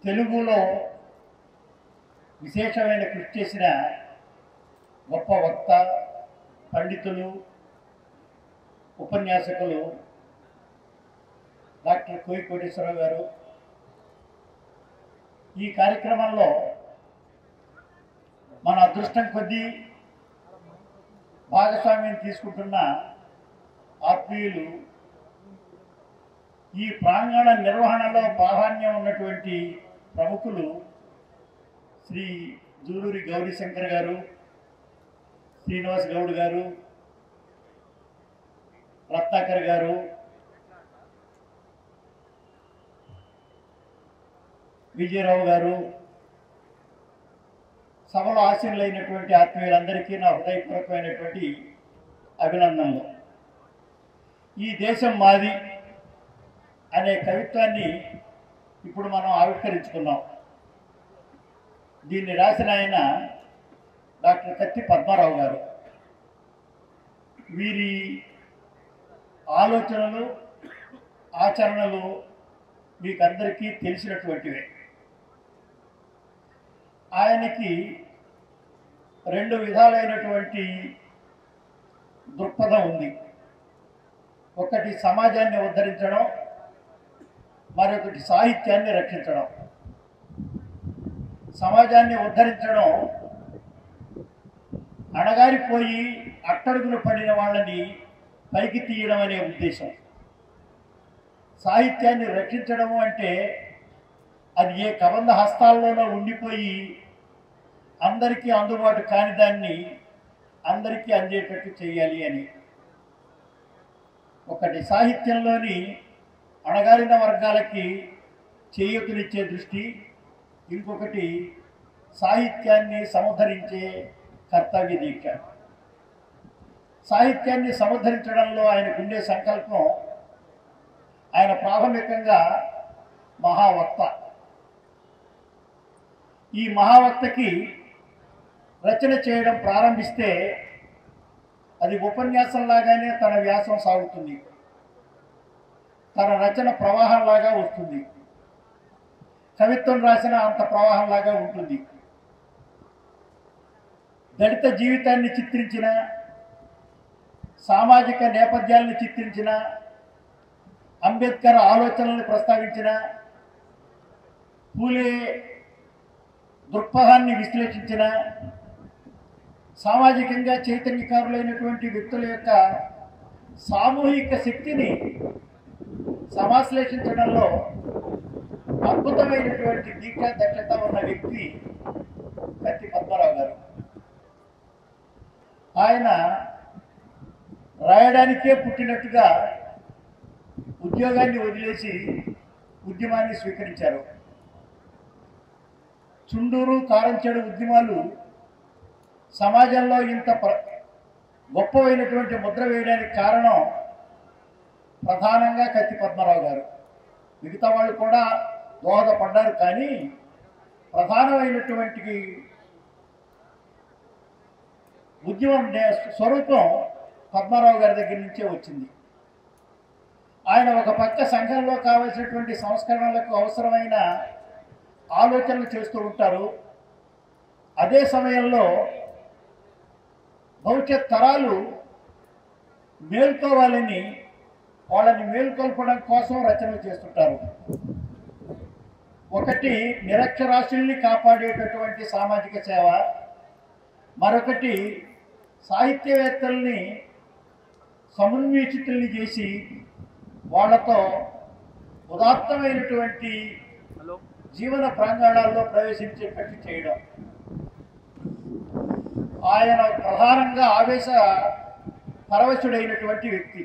తెలుగులో విశేషమైన కృషి చేసిన గొప్ప వక్త, పండితులు, ఉపన్యాసకులు డాక్టర్ కోయి కోటేశ్వరరావు గారు. ఈ కార్యక్రమంలో మన అదృష్టం కొద్దీ భాగస్వామ్యం తీసుకుంటున్న ఆత్మీయులు, ఈ ప్రాంగణ నిర్వహణలో ప్రాధాన్యం ఉన్నటువంటి ప్రముఖులు శ్రీ జూలూరి గౌరీశంకర్ గారు, శ్రీనివాస్ గౌడ్ గారు, రత్నాకర్ గారు, విజయరావు గారు, సభలో ఆశీనులైనటువంటి ఆత్మీయులందరికీ నా హృదయపూర్వకమైనటువంటి అభినందనలు. ఈ దేశం మాది అనే కవిత్వాన్ని ఇప్పుడు మనం ఆవిష్కరించుకున్నాం. దీన్ని రాసిన ఆయన డాక్టర్ కత్తి పద్మారావు గారు. వీరి ఆలోచనలు, ఆచరణలు మీకందరికీ తెలిసినటువంటివే. ఆయనకి రెండు విధాలైనటువంటి దృక్పథం ఉంది. ఒకటి సమాజాన్ని ఉద్ధరించడం, మరొకటి సాహిత్యాన్ని రక్షించడం. సమాజాన్ని ఉద్ధరించడం అణగారిపోయి అట్టడుగులు పడిన వాళ్ళని పైకి తీయడం అనే ఉద్దేశం. సాహిత్యాన్ని రక్షించడము అంటే అది ఏ కబంధ హస్తాల్లోనో ఉండిపోయి అందరికీ అందుబాటు కాని దాన్ని అందరికీ అందేటట్టు చేయాలి అని. ఒకటి సాహిత్యంలోని అణగారిన వర్గాలకి చేయూతనిచ్చే దృష్టి, ఇంకొకటి సాహిత్యాన్ని సముద్ధరించే కర్తవ్య దీక్ష. సాహిత్యాన్ని సముద్ధరించడంలో ఆయనకుండే సంకల్పం, ఆయన ప్రాథమికంగా మహావక్త. ఈ మహావక్తకి రచన చేయడం ప్రారంభిస్తే అది ఉపన్యాసంలాగానే తన వ్యాసం సాగుతుంది. తన రచన ప్రవాహంలాగా వస్తుంది. కవిత్వం రాసిన అంత ప్రవాహంలాగా ఉంటుంది. దళిత జీవితాన్ని చిత్రించిన, సామాజిక నేపథ్యాలను చిత్రించిన, అంబేద్కర్ ఆలోచనలను ప్రస్తావించిన, పూలే దృక్పథాన్ని విశ్లేషించిన, సామాజికంగా చైతన్యకారులైనటువంటి వ్యక్తుల యొక్క సామూహిక శక్తిని సమాశ్లేషించడంలో అద్భుతమైనటువంటి దీక్షా దక్షత ఉన్న వ్యక్తి కత్తి పద్మారావు గారు. ఆయన రాయడానికే పుట్టినట్టుగా ఉద్యోగాన్ని వదిలేసి ఉద్యమాన్ని స్వీకరించారు. చుండూరు, కారంచేడు ఉద్యమాలు సమాజంలో ఇంత గొప్పమైనటువంటి ముద్ర వేయడానికి కారణం ప్రధానంగా కత్తి పద్మారావు గారు. మిగతా వాళ్ళు కూడా దోహదపడ్డారు, కానీ ప్రధానమైనటువంటి ఉద్యమం స్వరూపం పద్మారావు గారి దగ్గర నుంచే వచ్చింది. ఆయన ఒక పక్క సంఘంలో కావలసినటువంటి సంస్కరణలకు అవసరమైన ఆలోచనలు చేస్తూ ఉంటారు. అదే సమయంలో భవిష్యత్ తరాలు మేల్కోవాలని, వాళ్ళని మేల్కొల్పడం కోసం రచనలు చేస్తుంటారు. ఒకటి నిరక్షరాస్యుల్ని కాపాడేటటువంటి సామాజిక సేవ, మరొకటి సాహిత్యవేత్తల్ని సమున్వేషితుల్ని చేసి వాళ్ళతో ఉదాత్తమైనటువంటి జీవన ప్రాంగణాల్లో ప్రవేశించేటట్టు చేయడం. ఆయన ప్రధానంగా ఆవేశ పరవశుడైనటువంటి వ్యక్తి.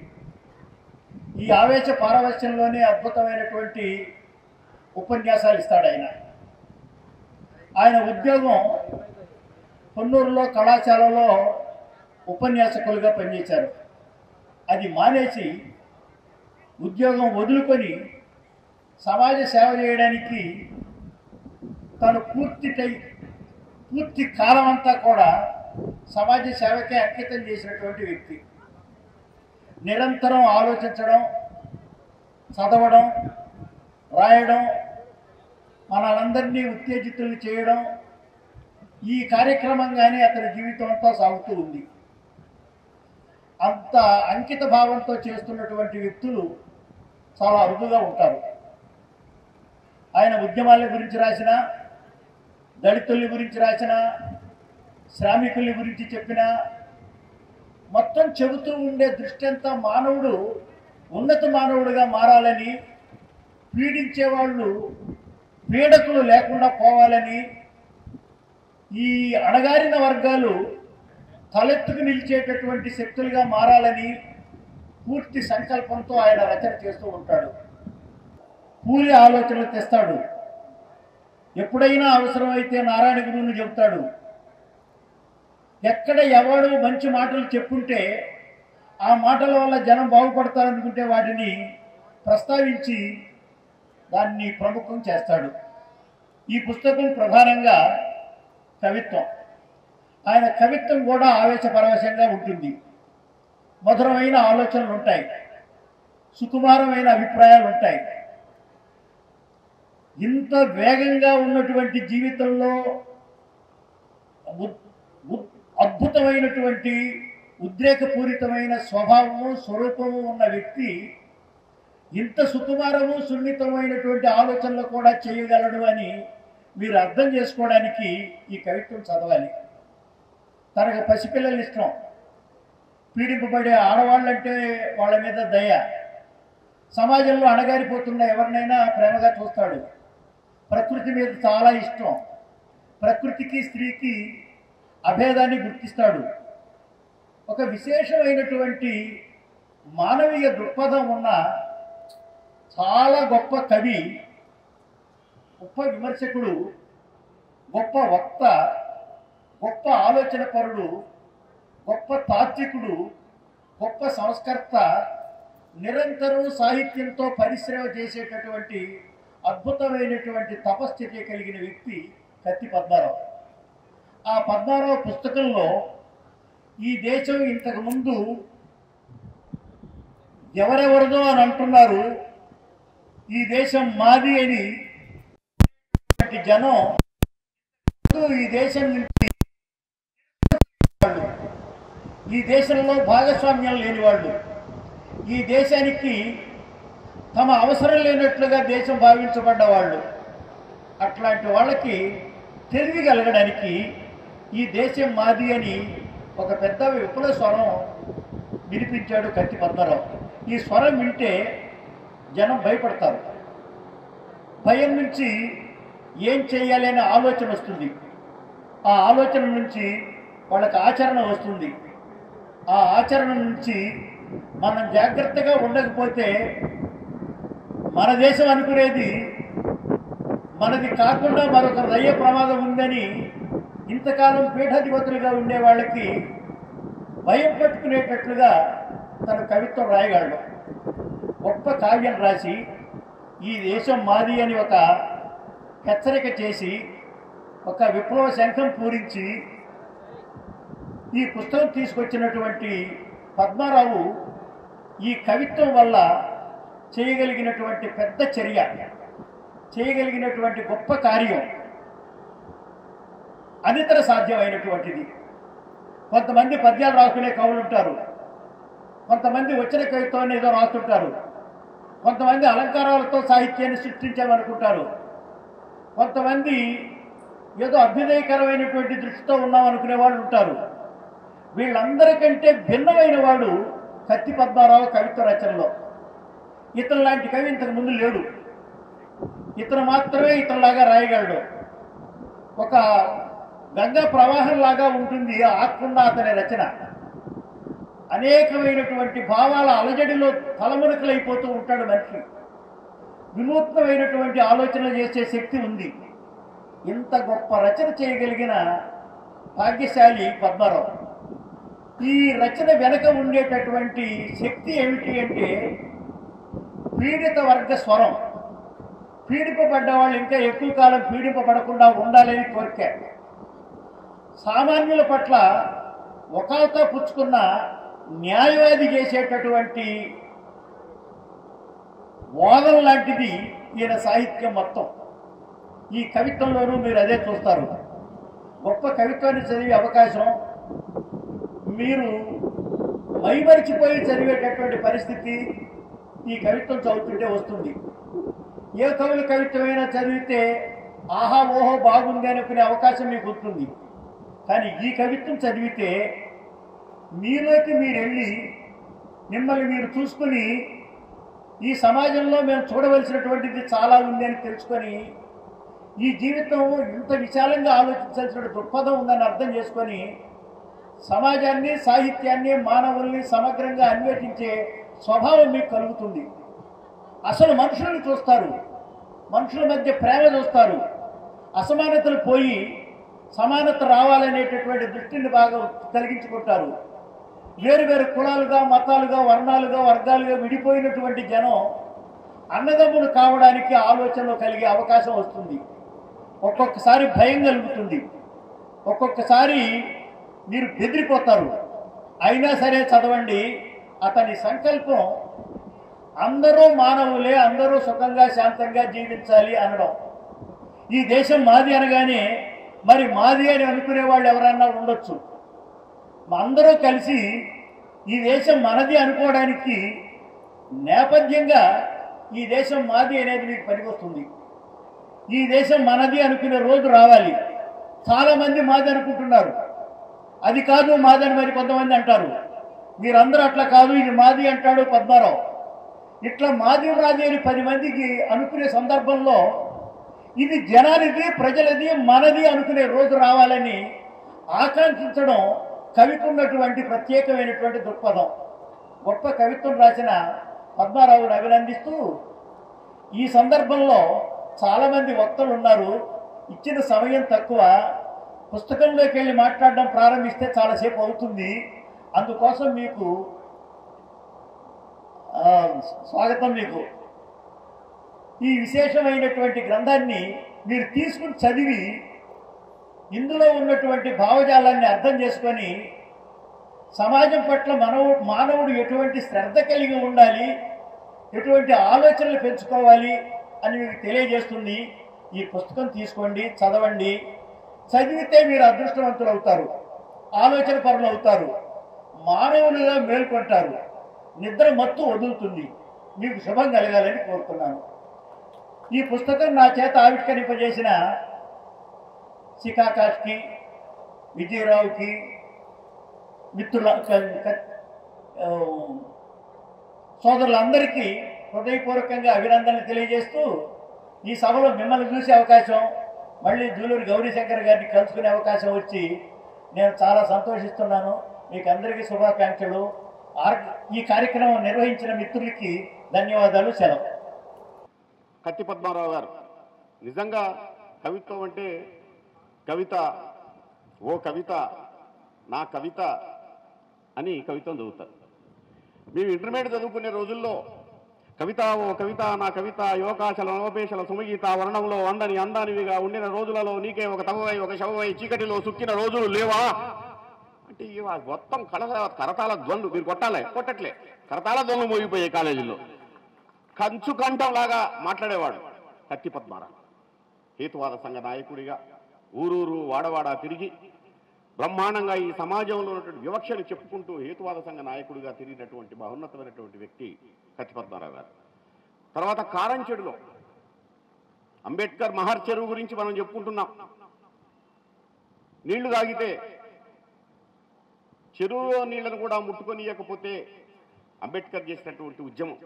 ఈ ఆవేశ పారవశ్యంలోనే అద్భుతమైనటువంటి ఉపన్యాసాలు ఇస్తాడు ఆయన. ఆయన ఉద్యోగం పొన్నూరులో కళాశాలలో ఉపన్యాసకులుగా పనిచేశారు. అది మానేసి ఉద్యోగం వదులుకొని సమాజ సేవ చేయడానికి తను పూర్తి కాలం అంతా కూడా సమాజ సేవకే అంకితం చేసినటువంటి వ్యక్తి. నిరంతరం ఆలోచించడం, చదవడం, రాయడం, మనలందరినీ ఉత్తేజితులు చేయడం ఈ కార్యక్రమంగానే అతని జీవితం అంతా సాగుతూ ఉంది. అంత అంకిత భావంతో చేస్తున్నటువంటి వ్యక్తులు చాలా అరుదుగా ఉంటారు. ఆయన ఉద్యమాల గురించి రాసిన, దళితుల గురించి రాసిన, శ్రామికుల గురించి చెప్పిన, మొత్తం చెబుతూ ఉండే దృష్టి అంతా మానవుడు ఉన్నత మానవుడిగా మారాలని, పీడించేవాళ్ళు పీడకులు లేకుండా పోవాలని, ఈ అణగారిన వర్గాలు తలెత్తుకు నిలిచేటటువంటి శక్తులుగా మారాలని పూర్తి సంకల్పంతో ఆయన రచన చేస్తూ ఉంటాడు. పూరి ఆలోచనలు తెస్తాడు. ఎప్పుడైనా అవసరమైతే నారాయణ గురువుని చెబుతాడు. ఎక్కడ ఎవడు మంచి మాటలు చెప్పుంటే ఆ మాటల వల్ల జనం బాగుపడతారనుకుంటే వాటిని ప్రస్తావించి దాన్ని ప్రముఖం చేస్తాడు. ఈ పుస్తకం ప్రధానంగా కవిత్వం. ఆయన కవిత్వం కూడా ఆవేశపరవశంగా ఉంటుంది. మధురమైన ఆలోచనలు ఉంటాయి, సుకుమారమైన అభిప్రాయాలు ఉంటాయి. ఇంత వేగంగా ఉన్నటువంటి జీవితంలో అద్భుతమైనటువంటి ఉద్రేకపూరితమైన స్వభావము, స్వరూపము ఉన్న వ్యక్తి ఇంత సుకుమారము, సున్నితమైనటువంటి ఆలోచనలు కూడా చేయగలడు అని మీరు అర్థం చేసుకోవడానికి ఈ కవిత్వం చదవాలి. తనకు పసిపిల్లలు ఇష్టం, పీడింపబడే ఆడవాళ్ళంటే వాళ్ళ మీద దయ, సమాజంలో అణగారిపోతున్న ఎవరినైనా ప్రేమగా చూస్తాడు. ప్రకృతి మీద చాలా ఇష్టం, ప్రకృతికి స్త్రీకి అభేదాన్ని గుర్తిస్తాడు. ఒక విశేషమైనటువంటి మానవీయ దృక్పథం ఉన్న చాలా గొప్ప కవి, గొప్ప విమర్శకుడు, గొప్ప వక్త, గొప్ప ఆలోచనపరుడు, గొప్ప తాత్వికుడు, గొప్ప సంస్కర్త, నిరంతరం సాహిత్యంతో పరిశ్రమ చేసేటటువంటి అద్భుతమైనటువంటి తపస్థితి కలిగిన వ్యక్తి కత్తి పద్మారావు. ఆ పద్మారావు పుస్తకంలో ఈ దేశం ఇంతకుముందు ఎవరెవరిదో అని అంటున్నారు, ఈ దేశం మాది అని జనం ఈ దేశం నుంచి, ఈ దేశంలో భాగస్వామ్యం లేని వాళ్ళు, ఈ దేశానికి తమ అవసరం లేనట్లుగా దేశం భావించబడ్డవాళ్ళు, అట్లాంటి వాళ్ళకి తెలివి కలగడానికి ఈ దేశం మాది అని ఒక పెద్ద విపుల స్వరం వినిపించాడు కత్తి పద్మారావు. ఈ స్వరం వింటే జనం భయపడతారు. భయం నుంచి ఏం చేయాలి అనే ఆలోచన వస్తుంది. ఆ ఆలోచన నుంచి వాళ్ళకి ఆచరణ వస్తుంది. ఆ ఆచరణ నుంచి మనం జాగ్రత్తగా ఉండకపోతే మన దేశం అనుకునేది మనది కాకుండా మరొకరి అయ్యే ప్రమాదం ఉందని ఇంతకాలం పీఠాధిపతులుగా ఉండే వాళ్ళకి భయం పట్టుకునేటట్లుగా తన కవిత్వం రాయగలడు. గొప్ప కావ్యం రాసి ఈ దేశం మాది అని ఒక హెచ్చరిక చేసి ఒక విప్లవ శంఖం పూరించి ఈ పుస్తకం తీసుకొచ్చినటువంటి పద్మారావు ఈ కవిత్వం వల్ల చేయగలిగినటువంటి పెద్ద చర్య, చేయగలిగినటువంటి గొప్ప కార్యం అనితర సాధ్యమైనటువంటిది. కొంతమంది పద్యాలు రాసుకునే కవులు ఉంటారు, కొంతమంది వచ్చిన కవిత్వాన్ని ఏదో రాస్తుంటారు, కొంతమంది అలంకారాలతో సాహిత్యాన్ని సృష్టించామనుకుంటారు, కొంతమంది ఏదో అభ్యుదయకరమైనటువంటి దృష్టితో ఉన్నామనుకునే వాళ్ళు ఉంటారు. వీళ్ళందరికంటే భిన్నమైన వాడు కత్తి పద్మారావు కవిత్వ రచనలో. ఇతను లాంటి కవి ఇంతకు ముందు లేడు. ఇతను మాత్రమే ఇతనిలాగా రాయగలడు. ఒక గంగా ప్రవాహంలాగా ఉంటుంది ఆకుండా అతని రచన. అనేకమైనటువంటి భావాల అలజడిలో తలమునకలైపోతూ ఉంటాడు మనిషి. వినూత్నమైనటువంటి ఆలోచనలు చేసే శక్తి ఉంది. ఇంత గొప్ప రచన చేయగలిగిన భాగ్యశాలి పద్మారావు. ఈ రచన వెనక ఉండేటటువంటి శక్తి ఏమిటి అంటే పీడిత వర్గ స్వరం. పీడింపబడ్డ వాళ్ళు ఇంకా ఎక్కువ కాలం పీడింపబడకుండా ఉండాలని కోరిక. సామాన్యుల పట్ల ఒకళ్ళతో పుచ్చుకున్న న్యాయవాది చేసేటటువంటి వాదన లాంటిది ఈయన సాహిత్యం మొత్తం. ఈ కవిత్వంలోనూ మీరు అదే చూస్తారు. గొప్ప కవిత్వాన్ని చదివే అవకాశం మీరు మైమరిచిపోయి చదివేటటువంటి పరిస్థితి ఈ కవిత్వం చదువుతుంటే వస్తుంది. ఏ కవుల కవిత్వమైనా చదివితే ఆహా ఓహో బాగుంది అనుకునే అవకాశం మీకు ఉంటుంది. కానీ ఈ కవిత్వం చదివితే మీలోకి మీరు వెళ్ళి మిమ్మల్ని మీరు చూసుకొని ఈ సమాజంలో మేము చూడవలసినటువంటిది చాలా ఉంది అని తెలుసుకొని ఈ జీవితం ఇంత విశాలంగా ఆలోచించాల్సిన దృక్పథం ఉందని అర్థం చేసుకొని సమాజాన్ని, సాహిత్యాన్ని, మానవుల్ని సమగ్రంగా అన్వేషించే స్వభావం మీకు కలుగుతుంది. అసలు మనుషులను చూస్తారు, మనుషుల మధ్య ప్రేమ చూస్తారు, అసమానతలు పోయి సమానత రావాలనేటటువంటి దృష్టిని బాగా కలిగించుకుంటారు. వేరు వేరు కులాలుగా, మతాలుగా, వర్ణాలుగా, వర్గాలుగా విడిపోయినటువంటి జనం అన్నదమ్ములు కావడానికి ఆలోచనలు కలిగే అవకాశం వస్తుంది. ఒక్కొక్కసారి భయం కలుగుతుంది, ఒక్కొక్కసారి మీరు బెదిరిపోతారు. అయినా సరే చదవండి. అతని సంకల్పం అందరూ మానవులే, అందరూ సుఖంగా శాంతంగా జీవించాలి అనడం. ఈ దేశం మాది అనగానే మరి మాది అని అనుకునే వాళ్ళు ఎవరన్నా ఉండొచ్చు. అందరూ కలిసి ఈ దేశం మనది అనుకోవడానికి నేపథ్యంగా ఈ దేశం మాది అనేది మీకు పనికొస్తుంది. ఈ దేశం మనది అనుకునే రోజు రావాలి. చాలామంది మాది అనుకుంటున్నారు, అది కాదు మాదని మరి కొంతమంది అంటారు. మీరందరూ అట్లా కాదు, ఇది మాది అంటాడు పద్మారావు. ఇట్లా మాది మాది అని 10 మందికి అనుకునే సందర్భంలో ఇది జనానికి, ప్రజలది, మనది అనుకునే రోజు రావాలని ఆకాంక్షించడం కవికున్నటువంటి ప్రత్యేకమైనటువంటి దృక్పథం. గొప్ప కవిత్వం రాసిన పద్మారావుని అభినందిస్తూ ఈ సందర్భంలో చాలామంది వక్తలు ఉన్నారు, ఇచ్చిన సమయం తక్కువ, పుస్తకంలోకి వెళ్ళి మాట్లాడడం ప్రారంభిస్తే చాలాసేపు అవుతుంది. అందుకోసం మీకు స్వాగతం. మీకు ఈ విశేషమైనటువంటి గ్రంథాన్ని మీరు తీసుకుని చదివి ఇందులో ఉన్నటువంటి భావజాలాన్ని అర్థం చేసుకొని సమాజం పట్ల మానవుడు ఎటువంటి శ్రద్ధ కలిగి ఉండాలి, ఎటువంటి ఆలోచనలు పెంచుకోవాలి అని మీకు తెలియజేస్తుంది. ఈ పుస్తకం తీసుకోండి, చదవండి. చదివితే మీరు అదృష్టవంతులు అవుతారు, ఆలోచన పరులు అవుతారు, మానవులుగా మేల్కొంటారు, నిద్ర మత్తు వదులుతుంది. మీకు శుభం కలగాలని కోరుతున్నాను. ఈ పుస్తకం నా చేత ఆవిష్కరింపజేసిన శిఖాకాష్కి, విజయరావుకి, మిత్రుల సోదరులందరికీ హృదయపూర్వకంగా అభినందనలు తెలియజేస్తూ ఈ సభలో మిమ్మల్ని చూసే అవకాశం, మళ్ళీ జూలూరు గౌరీశంకర్ గారిని కలుసుకునే అవకాశం వచ్చి నేను చాలా సంతోషిస్తున్నాను. మీకు అందరికీ శుభాకాంక్షలు. ఈ కార్యక్రమం నిర్వహించిన మిత్రులకి ధన్యవాదాలు. సెలవు. కత్తి పద్మారావు గారు నిజంగా కవిత్వం అంటే కవిత, ఓ కవిత, నా కవిత అని కవిత్వం చదువుతారు. మేము ఇంటర్మీడియట్ చదువుకునే రోజుల్లో కవిత, ఓ కవిత, నా కవిత, యోగాశల నవపేశల సుమగీత వర్ణంలో అందని అందానివిగా ఉండిన రోజులలో నీకే ఒక తమవై ఒక శవవై చీకటిలో సుక్కిన రోజులు లేవా అంటే మొత్తం కరతాల ధ్వనులు. మీరు కొట్టట్లే, కరతాల ధ్వనులు మోగిపోయాయి కాలేజీల్లో. కంచు కంఠంలాగా మాట్లాడేవాడు కత్తి పద్మారావు. హేతువాద సంఘ నాయకుడిగా ఊరూరు వాడవాడ తిరిగి బ్రహ్మాండంగా ఈ సమాజంలో ఉన్నటువంటి వివక్షను చెప్పుకుంటూ హేతువాద సంఘ నాయకుడిగా తిరిగినటువంటి మహోన్నతమైనటువంటి వ్యక్తి కత్తి పద్మారావు గారు. తర్వాత కారంచెడులో అంబేద్కర్ మహర్ చెరువు గురించి మనం చెప్పుకుంటున్నాం. నీళ్లు తాగితే చెరువులో నీళ్లను కూడా ముట్టుకొనియకపోతే అంబేద్కర్ చేసినటువంటి ఉద్యమం.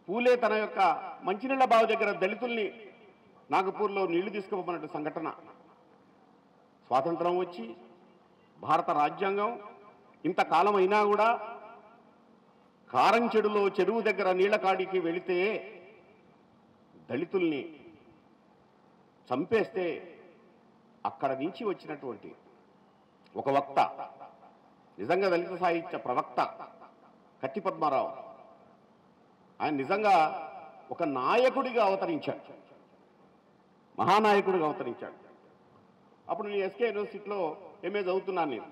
పూలే తన యొక్క మంచినీళ్ల బావి దగ్గర దళితుల్ని నాగపూర్లో నీళ్లు తీసుకుపోయినట్టు సంఘటన. స్వాతంత్రం వచ్చి భారత రాజ్యాంగం ఇంతకాలం అయినా కూడా కారంచెడులో చెరువు దగ్గర నీళ్ల కాడికి వెళితే దళితుల్ని చంపేస్తే అక్కడ నుంచి వచ్చినటువంటి ఒక వక్త, నిజంగా దళిత సాహిత్య ప్రవక్త కత్తి పద్మారావు, ఆయన నిజంగా ఒక నాయకుడిగా అవతరించాడు, మహానాయకుడిగా అవతరించాడు. అప్పుడు నేను ఎస్కే యూనివర్సిటీలో ఎంఏ చదువుతున్నాను. నేను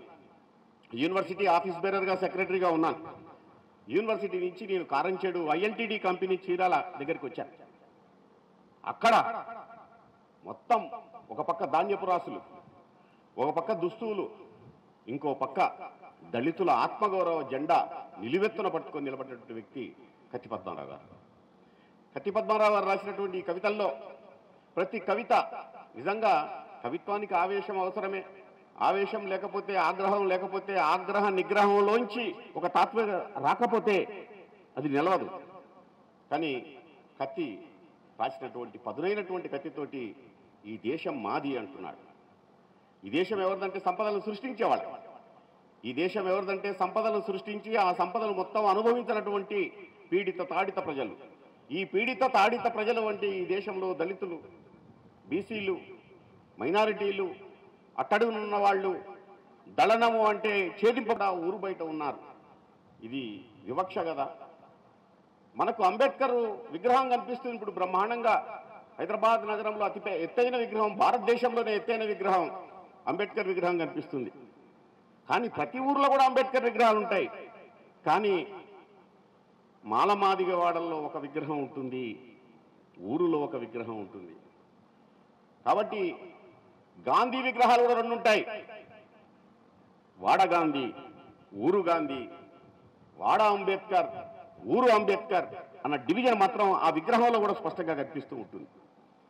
యూనివర్సిటీ ఆఫీస్ బేరర్గా సెక్రటరీగా ఉన్నాను. యూనివర్సిటీ నుంచి నేను కారంచేడు ILTD కంపెనీ చీరాల దగ్గరికి వచ్చాను. అక్కడ మొత్తం ఒక పక్క ధాన్యపు రాసులు, ఒక పక్క దుస్తువులు, ఇంకో పక్క దళితుల ఆత్మగౌరవ జెండా నిలువెత్తున పట్టుకొని నిలబడినటువంటి వ్యక్తి కత్తి పద్మారావు గారు. కత్తి పద్మారావు గారు రాసినటువంటి ఈ కవితల్లో ప్రతి కవిత నిజంగా కవిత్వానికి ఆవేశం అవసరమే. ఆవేశం లేకపోతే, ఆగ్రహం లేకపోతే, ఆగ్రహ నిగ్రహంలోంచి ఒక తాత్విక రాకపోతే అది నిలవదు. కానీ కత్తి రాసినటువంటి పదునైనటువంటి కత్తితోటి ఈ దేశం మాది అంటున్నాడు. ఈ దేశం ఎవరిదంటే సంపదలను సృష్టించేవాళ్ళు. ఈ దేశం ఎవరిదంటే సంపదలను సృష్టించి ఆ సంపదలు మొత్తం అనుభవించినటువంటి పీడిత తాడిత ప్రజలు. ఈ పీడిత తాడిత ప్రజలు వంటి ఈ దేశంలో దళితులు, బీసీలు, మైనారిటీలు, అట్టడుగునున్న వాళ్ళు, దళనము అంటే ఛేదింపడా ఊరు బయట ఉన్నారు. ఇది వివక్ష కదా. మనకు అంబేద్కర్ విగ్రహం కనిపిస్తుంది ఇప్పుడు బ్రహ్మాండంగా. హైదరాబాద్ నగరంలో అతి ఎత్తైన విగ్రహం, భారతదేశంలోనే ఎత్తైన విగ్రహం అంబేద్కర్ విగ్రహం కనిపిస్తుంది. కానీ ప్రతి ఊర్లో కూడా అంబేద్కర్ విగ్రహాలు ఉంటాయి. కానీ మాలమాదిగవాడల్లో ఒక విగ్రహం ఉంటుంది, ఊరులో ఒక విగ్రహం ఉంటుంది. కాబట్టి గాంధీ విగ్రహాలు కూడా రెండు ఉంటాయి. వాడ గాంధీ, ఊరు గాంధీ, వాడ అంబేద్కర్, ఊరు అంబేద్కర్ అన్న డివిజన్ మాత్రం ఆ విగ్రహంలో కూడా స్పష్టంగా కనిపిస్తూ ఉంటుంది.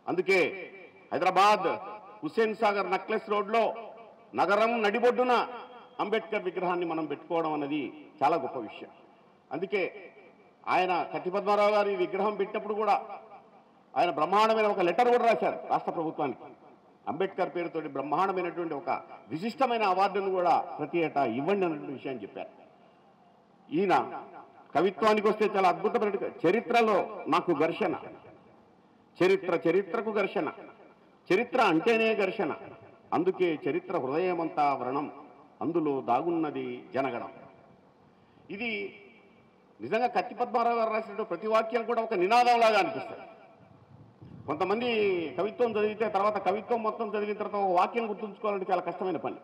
అందుకే హైదరాబాద్ హుస్సేన్ సాగర్ నక్లెస్ రోడ్లో నగరం నడిబొడ్డున అంబేద్కర్ విగ్రహాన్ని మనం పెట్టుకోవడం అన్నది చాలా గొప్ప విషయం. అందుకే ఆయన కత్తి పద్మారావు గారు ఈ విగ్రహం పెట్టినప్పుడు కూడా ఆయన బ్రహ్మాండమైన ఒక లెటర్ కూడా రాశారు రాష్ట్ర ప్రభుత్వానికి. అంబేద్కర్ పేరుతోటి బ్రహ్మాండమైనటువంటి ఒక విశిష్టమైన అవార్డును కూడా ప్రతి ఏటా ఇవ్వండి అన్నటువంటి విషయాన్ని చెప్పారు. ఈయన కవిత్వానికి వస్తే చాలా అద్భుతమైన చరిత్రలో నాకు ఘర్షణ, చరిత్రకు ఘర్షణ, చరిత్ర అంటేనే ఘర్షణ, అందుకే చరిత్ర హృదయమంతా వ్రణం, అందులో దాగున్నది జనగణం. ఇది నిజంగా కత్తి పద్మారావు గారు రాసినటువంటి ప్రతి వాక్యం కూడా ఒక నినాదంలాగా అనిపిస్తుంది. కొంతమంది కవిత్వం చదివితే తర్వాత కవిత్వం మొత్తం చదివిన తర్వాత ఒక వాక్యం గుర్తుంచుకోవాలంటే చాలా కష్టమైన పని.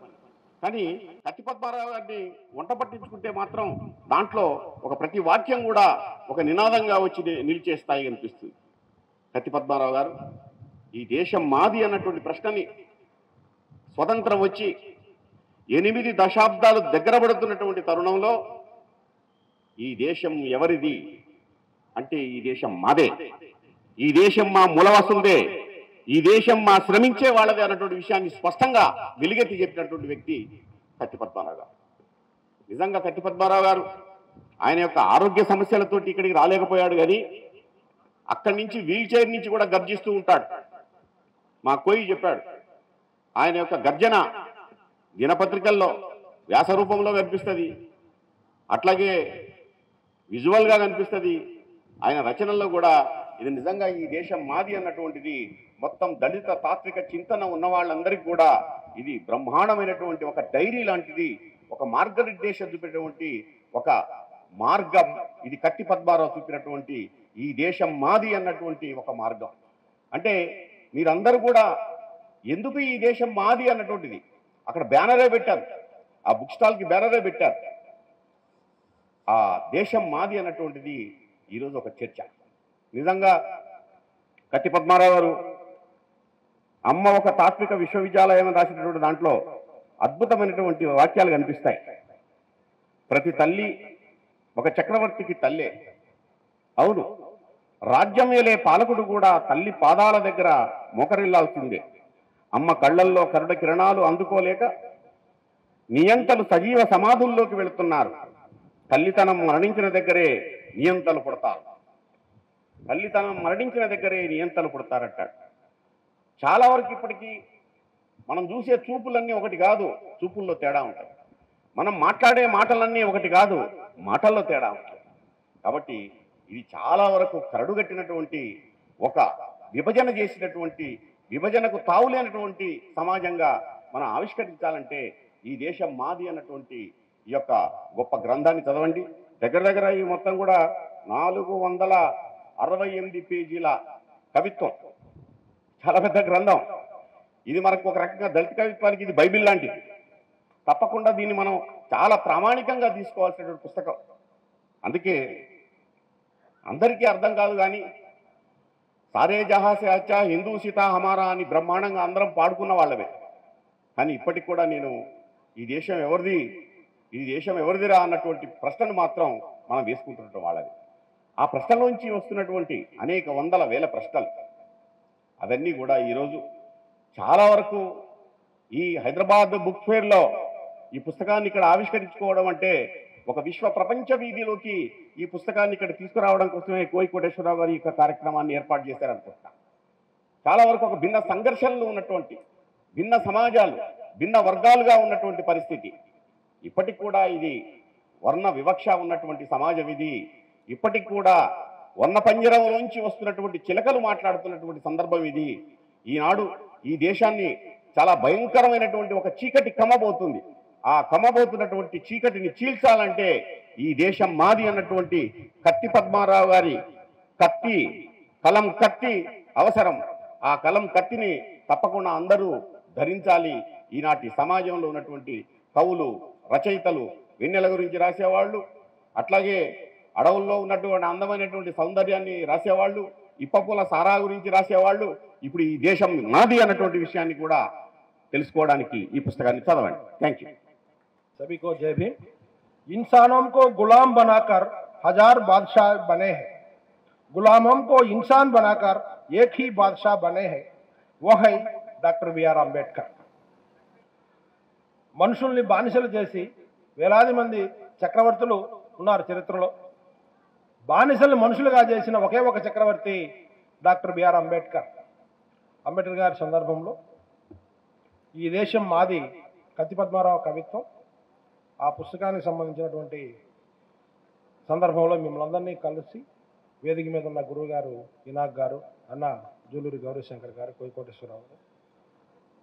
కానీ కత్తి పద్మారావు గారిని వంట పట్టించుకుంటే మాత్రం దాంట్లో ఒక ప్రతి వాక్యం కూడా ఒక నినాదంగా వచ్చి నిలిచే స్థాయి అనిపిస్తుంది. కత్తి పద్మారావు గారు ఈ దేశం మాది అన్నటువంటి ప్రశ్నని స్వతంత్రం వచ్చి 8 దశాబ్దాలు దగ్గర పడుతున్నటువంటి తరుణంలో ఈ దేశం ఎవరిది అంటే ఈ దేశం మాదే, ఈ దేశం మా మూలవాసులదే, ఈ దేశం మా శ్రమించే వాళ్ళదే అన్నటువంటి విషయాన్ని స్పష్టంగా వెలుగెత్తి చెప్పినటువంటి వ్యక్తి కత్తి పద్మారావు గారు. నిజంగా కత్తి పద్మారావు గారు ఆయన యొక్క ఆరోగ్య సమస్యలతోటి ఇక్కడికి రాలేకపోయాడు. కానీ అక్కడి నుంచి వీల్ చైర్ నుంచి కూడా గర్జిస్తూ ఉంటాడు. మా కోయి చెప్పాడు, ఆయన యొక్క గర్జన దినపత్రికల్లో వ్యాస రూపంలో కనిపిస్తుంది, అట్లాగే విజువల్గా కనిపిస్తుంది. ఆయన రచనల్లో కూడా ఇది నిజంగా ఈ దేశం మాది అన్నటువంటిది మొత్తం దళిత తాత్విక చింతన ఉన్న వాళ్ళందరికీ కూడా ఇది బ్రహ్మాండమైనటువంటి ఒక డైరీ లాంటిది, ఒక మార్గనిర్దేశం చూపినటువంటి ఒక మార్గం. ఇది కత్తి పద్మారావు చూపినటువంటి ఈ దేశం మాది అన్నటువంటి ఒక మార్గం. అంటే మీరందరూ కూడా ఎందుకు ఈ దేశం మాది అన్నటువంటిది అక్కడ బ్యానరే పెట్టారు, ఆ బుక్ స్టాల్కి బ్యానరే పెట్టారు. ఆ దేశం మాది అన్నటువంటిది ఈరోజు ఒక చర్చ. నిజంగా కత్తి పద్మారావు గారు అమ్మ ఒక తాత్విక విశ్వవిద్యాలయం రాసినటువంటి దాంట్లో అద్భుతమైనటువంటి వాక్యాలు కనిపిస్తాయి. ప్రతి తల్లి ఒక చక్రవర్తికి తల్లే. అవును, రాజ్యం ఏలే పాలకుడు కూడా తల్లి పాదాల దగ్గర మోకరిల్లాల్సిందే. అమ్మ కళ్ళల్లో కరుణ కిరణాలు అందుకోలేక నియంతలు సజీవ సమాధుల్లోకి వెళుతున్నారు. తల్లితనం మరణించిన దగ్గరే నియంతలు పుడతారు, తల్లితనం మరణించిన దగ్గరే నియంతలు పుడతారంటాడు. చాలా వరకు ఇప్పటికీ మనం చూసే చూపులన్నీ ఒకటి కాదు, చూపుల్లో తేడా ఉంటుంది. మనం మాట్లాడే మాటలన్నీ ఒకటి కాదు, మాటల్లో తేడా ఉంటుంది. కాబట్టి ఇది చాలా వరకు కరడుగట్టినటువంటి ఒక విభజన చేసినటువంటి, విభజనకు తావులేనటువంటి సమాజంగా మనం ఆవిష్కరించాలంటే ఈ దేశం మాది అన్నటువంటి ఈ యొక్క గొప్ప గ్రంథాన్ని చదవండి. దగ్గర దగ్గర ఈ మొత్తం కూడా 468 పేజీల కవిత్వం, చాలా పెద్ద గ్రంథం. ఇది మనకు ఒక రకంగా దళిత కవిత్వానికి ఇది బైబిల్ లాంటిది. తప్పకుండా దీన్ని మనం చాలా ప్రామాణికంగా తీసుకోవాల్సినటువంటి పుస్తకం. అందుకే అందరికీ అర్థం కాదు, కానీ సారే జహాసే అచ్చా హిందూ సీతా హమారా అని బ్రహ్మాండంగా అందరం పాడుకున్న వాళ్ళమే. కానీ ఇప్పటికి కూడా నేను ఈ దేశం ఎవరిదిరా అన్నటువంటి ప్రశ్నను మాత్రం మనం వేసుకుంటున్నట్టు వాళ్ళది. ఆ ప్రశ్నలోంచి వస్తున్నటువంటి అనేక వందల వేల ప్రశ్నలు అవన్నీ కూడా ఈరోజు చాలా వరకు ఈ హైదరాబాద్ బుక్ ఫేర్లో ఈ పుస్తకాన్ని ఇక్కడ ఆవిష్కరించుకోవడం అంటే ఒక విశ్వ ప్రపంచ వీధిలోకి ఈ పుస్తకాన్ని ఇక్కడ తీసుకురావడం కోసమే కోయికోటేశ్వరరావు గారు ఈ కార్యక్రమాన్ని ఏర్పాటు చేశారనుకుంటా. చాలా వరకు ఒక భిన్న సంఘర్షణలు ఉన్నటువంటి భిన్న సమాజాలు భిన్న వర్గాలుగా ఉన్నటువంటి పరిస్థితి. ఇప్పటికి కూడా ఇది వర్ణ వివక్ష ఉన్నటువంటి సమాజం ఇది. ఇప్పటికి కూడా వర్ణ పంజరంలోంచి వస్తున్నటువంటి చిలకలు మాట్లాడుతున్నటువంటి సందర్భం ఇది. ఈనాడు ఈ దేశాన్ని చాలా భయంకరమైనటువంటి ఒక చీకటి కమ్మబోతుంది. ఆ కమ్మబోతున్నటువంటి చీకటిని చీల్చాలంటే ఈ దేశం మాది అన్నటువంటి కత్తి పద్మారావు గారి కలం కత్తి అవసరం. ఆ కలం కత్తిని తప్పకుండా అందరూ ధరించాలి. ఈనాటి సమాజంలో ఉన్నటువంటి కవులు, రచయితలు వెన్నెల గురించి రాసేవాళ్ళు, అట్లాగే అడవుల్లో ఉన్నటువంటి అందమైనటువంటి సౌందర్యాన్ని రాసేవాళ్ళు, ఇప్పపూల సారా గురించి రాసేవాళ్ళు ఇప్పుడు ఈ దేశం నాది అన్నటువంటి విషయాన్ని కూడా తెలుసుకోవడానికి ఈ పుస్తకాన్ని చదవండి. Thank you. सभी को जय भीम। इंसानों को गुलाम बनाकर हजार बादशाह बने हैं, गुलामों को इंसान बनाकर एक ही बादशाह बने हैं, वो है డాక్టర్ బిఆర్ అంబేద్కర్. మనుషుల్ని బానిసలు చేసి వేలాది మంది చక్రవర్తులు ఉన్నారు చరిత్రలో. బానిసల్ని మనుషులుగా చేసిన ఒకే ఒక చక్రవర్తి డాక్టర్ బిఆర్ అంబేద్కర్. అంబేద్కర్ గారి సందర్భంలో ఈ దేశం మాది కత్తి పద్మారావు కవిత్వం, ఆ పుస్తకానికి సంబంధించినటువంటి సందర్భంలో మిమ్మల్ని అందరినీ కలిసి వేదిక మీద ఉన్న గురువు గారు ఇనాక్ గారు, అన్న జూలూరి గౌరీశంకర్ గారు, కోయికోటేశ్వరరావు గారు,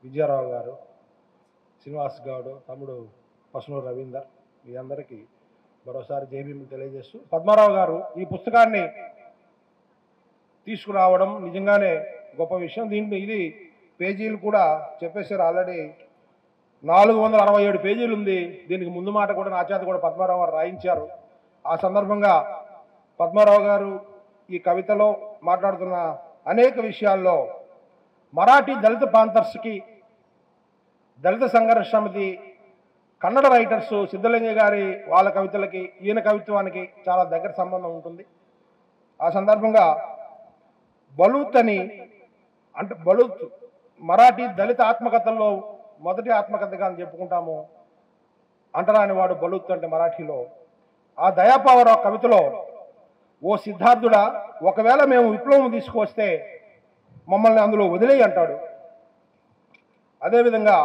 విజయారావు గారు, శ్రీనివాస్ గౌడ్, తమ్ముడు పసునూరు రవీందర్, మీ అందరికీ మరోసారి జైభీములు తెలియజేస్తూ, పద్మారావు గారు ఈ పుస్తకాన్ని తీసుకురావడం నిజంగానే గొప్ప విషయం. ఇది పేజీలు కూడా చెప్పేశారు ఆల్రెడీ. 467 పేజీలు ఉంది. దీనికి ముందు మాట కూడా నా చేత కూడా పద్మారావు గారు రాయించారు. ఆ సందర్భంగా పద్మారావు గారు ఈ కవితలో మాట్లాడుతున్న అనేక విషయాల్లో మరాఠీ దళిత పాంథర్స్కి, దళిత సంఘర్ష సమితి, కన్నడ రైటర్స్ సిద్ధలింగ గారి వాళ్ళ కవితలకి ఈయన కవిత్వానికి చాలా దగ్గర సంబంధం ఉంటుంది. ఆ సందర్భంగా బలూత్ అని అంటే బలూత్ మరాఠీ దళిత ఆత్మకథల్లో మొదటి ఆత్మకథగా అని చెప్పుకుంటాము. అంటరాని వాడు బలూత్ అంటే మరాఠీలో. ఆ దయాపావరావు కవితలో, ఓ సిద్ధార్థుడా, ఒకవేళ మేము విప్లవం తీసుకొస్తే మమ్మల్ని అందులో వదిలేయి అంటాడు. అదేవిధంగా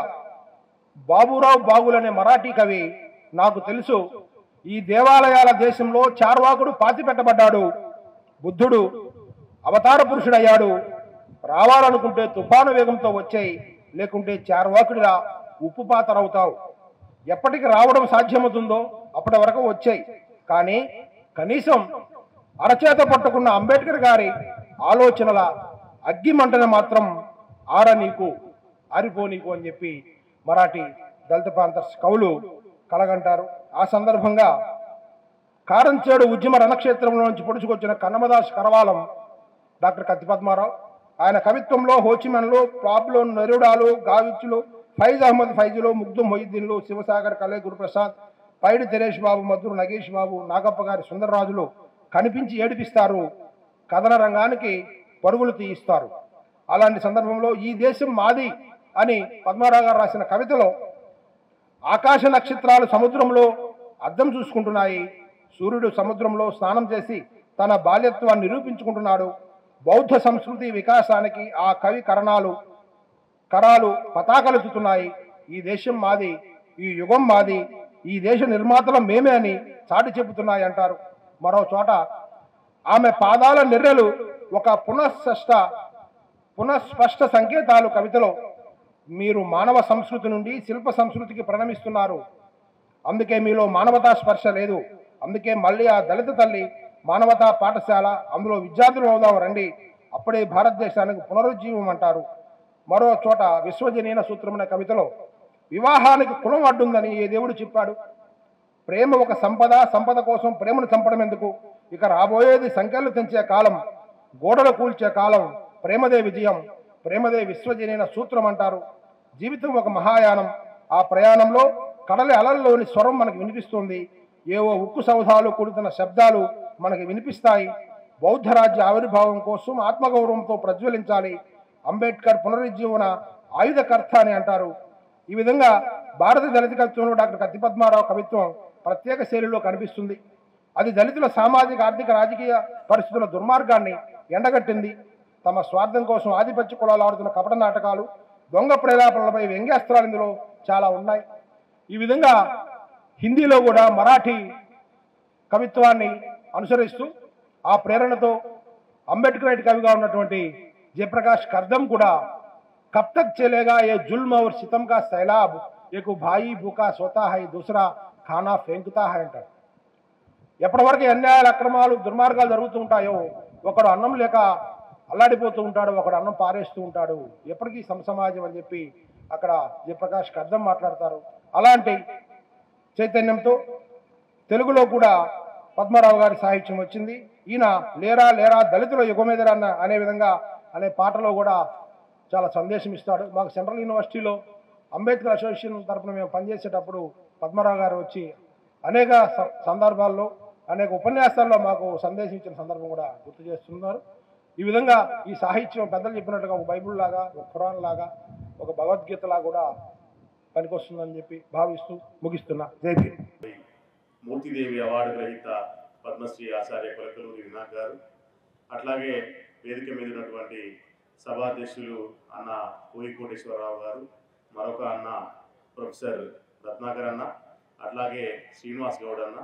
బాబురావు బాగుల్ అనే మరాఠీ కవి, నాకు తెలుసు ఈ దేవాలయాల దేశంలో చార్వాకుడు పాతి పెట్టబడ్డాడు, బుద్ధుడు అవతార పురుషుడయ్యాడు, రావాలనుకుంటే తుఫాను వేగంతో వచ్చాయి, లేకుంటే చార్వాకుడిలా ఉప్పు పాతరవుతావు. ఎప్పటికి రావడం సాధ్యమవుతుందో అప్పటి వరకు వచ్చాయి, కానీ కనీసం అరచేత పట్టుకున్న అంబేద్కర్ గారి ఆలోచనల అగ్గి మంటను మాత్రం ఆరిపో నీకు అని చెప్పి మరాఠీ దళిత పాంథర్స్ కవులు కలగంటారు. ఆ సందర్భంగా కారంచేడు ఉద్యమ రణక్షేత్రంలో నుంచి పొడుచుకొచ్చిన కన్నమదాస్ కరవాలం డాక్టర్ కత్తి పద్మారావు. ఆయన కవిత్వంలో హోచిమన్లు, పాబ్లో నెరుడాలు, గావిచ్చులు, ఫైజ్ అహ్మద్ ఫైజులు, ముగ్ధు మొహిద్దీన్లు, శివసాగర్ కలే, గురుప్రసాద్, పైడి తెరేష్ బాబు, మధురు నగేష్ బాబు, నాగప్ప గారి సుందరరాజులు కనిపించి ఏడిపిస్తారు, కథన రంగానికి పరుగులు తీయిస్తారు. అలాంటి సందర్భంలో ఈ దేశం మాది అని పద్మారావు గారు రాసిన కవితలో ఆకాశ నక్షత్రాలు సముద్రంలో అద్దం చూసుకుంటున్నాయి, సూర్యుడు సముద్రంలో స్నానం చేసి తన బాల్యత్వాన్ని నిరూపించుకుంటున్నాడు, బౌద్ధ సంస్కృతి వికాసానికి ఆ కవి కరాలు పతాకలెత్తుతున్నాయి, ఈ దేశం మాది, ఈ యుగం మాది, ఈ దేశ నిర్మాతల మేమే అని చాటి చెబుతున్నాయి అంటారు. మరో చోట ఆమె పాదాల నెర్రెలు ఒక పునఃస్పష్ట సంకేతాలు కవితలో, మీరు మానవ సంస్కృతి నుండి శిల్ప సంస్కృతికి ప్రణమిస్తున్నారు, అందుకే మీలో మానవతా స్పర్శ లేదు, అందుకే మళ్ళీ ఆ దళిత తల్లి మానవతా పాఠశాల, అందులో విద్యార్థులు అవుదాం రండి, అప్పుడే భారతదేశానికి పునరుజ్జీవం అంటారు. మరో చోట విశ్వజనీన సూత్రమైన కవితలో, వివాహానికి కులం అడ్డుందని ఏ దేవుడు చెప్పాడు, ప్రేమ ఒక సంపద, సంపద కోసం ప్రేమను చంపడం ఎందుకు, ఇక రాబోయేది సంఖ్యలు తెంచే కాలం, గోడలు కూల్చే కాలం, ప్రేమదే విజయం, ప్రేమదే విశ్వజనీన సూత్రం అంటారు. జీవితం ఒక మహాయానం. ఆ ప్రయాణంలో కడలి అలల్లోని స్వరం మనకు వినిపిస్తుంది. ఏవో ఉక్కు సౌధాలు కూడుతున్న శబ్దాలు మనకి వినిపిస్తాయి. బౌద్ధ రాజ్య ఆవిర్భావం కోసం ఆత్మగౌరవంతో ప్రజ్వలించాలి. అంబేద్కర్ పునరుజ్జీవన ఆయుధకర్త అని అంటారు. ఈ విధంగా భారత దళిత కవిత్వంలో డాక్టర్ కత్తి పద్మారావు కవిత్వం ప్రత్యేక శైలిలో కనిపిస్తుంది. అది దళితుల సామాజిక, ఆర్థిక, రాజకీయ పరిస్థితుల దుర్మార్గాన్ని ఎండగట్టింది. తమ స్వార్థం కోసం ఆధిపత్య కులాలు ఆడుతున్న కపట నాటకాలు, దొంగ ప్రేలాపనలపై వ్యంగ్యాస్త్రాలు ఇందులో చాలా ఉన్నాయి. ఈ విధంగా హిందీలో కూడా మరాఠీ కవిత్వాన్ని అనుసరిస్తూ ఆ ప్రేరణతో అంబేద్కరైట్ కవిగా ఉన్నటువంటి జయప్రకాష్ కర్దం కూడా కబ్ తక్ చలేగా ఏ జుల్మ్ ఔర్ సితమ్ కా సైలాబ్, ఏకు భాయి భూకా సోతా హై, దూసరా ఖానా ఫేంకుతా హై అంటారు. ఎప్పటి వరకు అన్యాయాలు, అక్రమాలు, దుర్మార్గాలు జరుగుతూ ఉంటాయో ఒకడు అన్నం లేక అల్లాడిపోతూ ఉంటాడు, ఒకడు అన్నం పారేస్తూ ఉంటాడు. ఎప్పటికీ సమసమాజం అని చెప్పి అక్కడ జయప్రకాష్ కర్దం మాట్లాడతారు. అలాంటి చైతన్యంతో తెలుగులో కూడా పద్మారావు గారి సాహిత్యం వచ్చింది. ఈయన లేరా లేరా దళితుల యుగమేదరా అనే విధంగా అనే పాటలో కూడా చాలా సందేశం ఇస్తాడు. మాకు సెంట్రల్ యూనివర్సిటీలో అంబేద్కర్ అసోసియేషన్ తరఫున మేము పనిచేసేటప్పుడు పద్మారావు గారు వచ్చి అనేక సందర్భాల్లో, అనేక ఉపన్యాసాల్లో మాకు సందేశం ఇచ్చిన సందర్భం కూడా గుర్తు చేస్తున్నారు. ఈ విధంగా ఈ సాహిత్యం పెద్దలు చెప్పినట్టుగా ఒక బైబుల్ లాగా, ఒక ఖురాన్ లాగా, ఒక భగవద్గీతలా కూడా పనికొస్తుందని చెప్పి భావిస్తూ ముగిస్తున్నా. జై భీమ్. మూర్తిదేవి అవార్డు గ్రహీత పద్మశ్రీ ఆచార్య కొలకలూరి వినాయక్ గారు, అట్లాగే వేదిక మీద ఉన్నటువంటి సభాధ్యక్షులు అన్న కోయి కోటేశ్వరరావు గారు, మరొక అన్న ప్రొఫెసర్ రత్నాకర్ అన్న, అట్లాగే శ్రీనివాస్ గౌడ్ అన్న,